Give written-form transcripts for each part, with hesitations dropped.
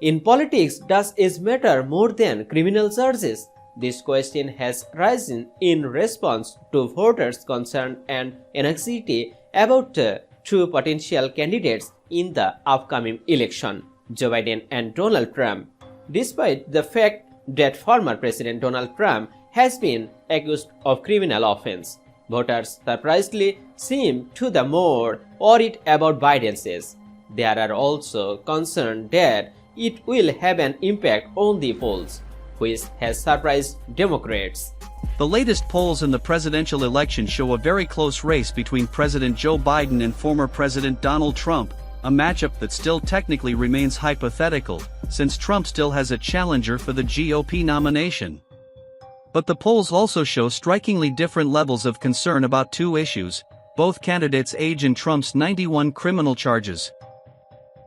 In politics, does age matter more than criminal charges? This question has risen in response to voters' concern and anxiety about two potential candidates in the upcoming election, Joe Biden and Donald Trump. Despite the fact that former President Donald Trump has been accused of criminal offense, voters surprisingly seem to be more worried about Biden's age. There are also concerns that it will have an impact on the polls, which has surprised Democrats. The latest polls in the presidential election show a very close race between President Joe Biden and former President Donald Trump, a matchup that still technically remains hypothetical, since Trump still has a challenger for the GOP nomination. But the polls also show strikingly different levels of concern about two issues: both candidates' age and Trump's 91 criminal charges.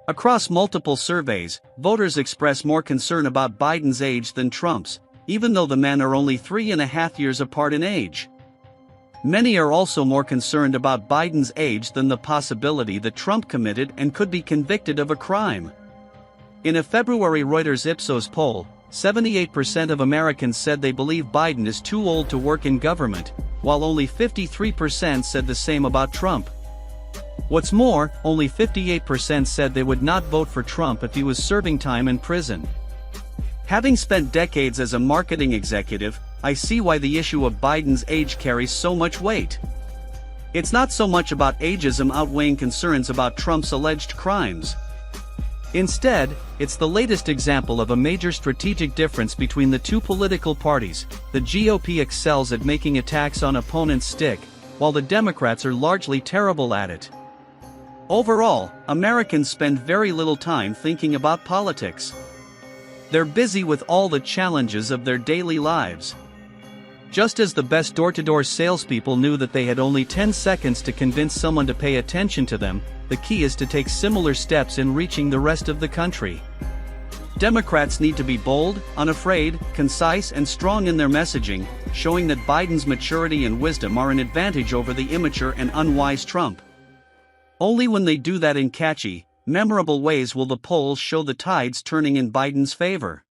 Across multiple surveys, voters express more concern about Biden's age than Trump's, even though the men are only 3.5 years apart in age. Many are also more concerned about Biden's age than the possibility that Trump committed and could be convicted of a crime. In a February Reuters Ipsos poll, 78% of Americans said they believe Biden is too old to work in government, while only 53% said the same about Trump. What's more, only 58% said they would not vote for Trump if he was serving time in prison. Having spent decades as a marketing executive, I see why the issue of Biden's age carries so much weight. It's not so much about ageism outweighing concerns about Trump's alleged crimes. Instead, it's the latest example of a major strategic difference between the two political parties. The GOP excels at making attacks on opponents stick, while the Democrats are largely terrible at it. Overall, Americans spend very little time thinking about politics. They're busy with all the challenges of their daily lives. Just as the best door-to-door salespeople knew that they had only 10 seconds to convince someone to pay attention to them, the key is to take similar steps in reaching the rest of the country. Democrats need to be bold, unafraid, concise, and strong in their messaging, showing that Biden's maturity and wisdom are an advantage over the immature and unwise Trump. Only when they do that in catchy, memorable ways will the polls show the tides turning in Biden's favor.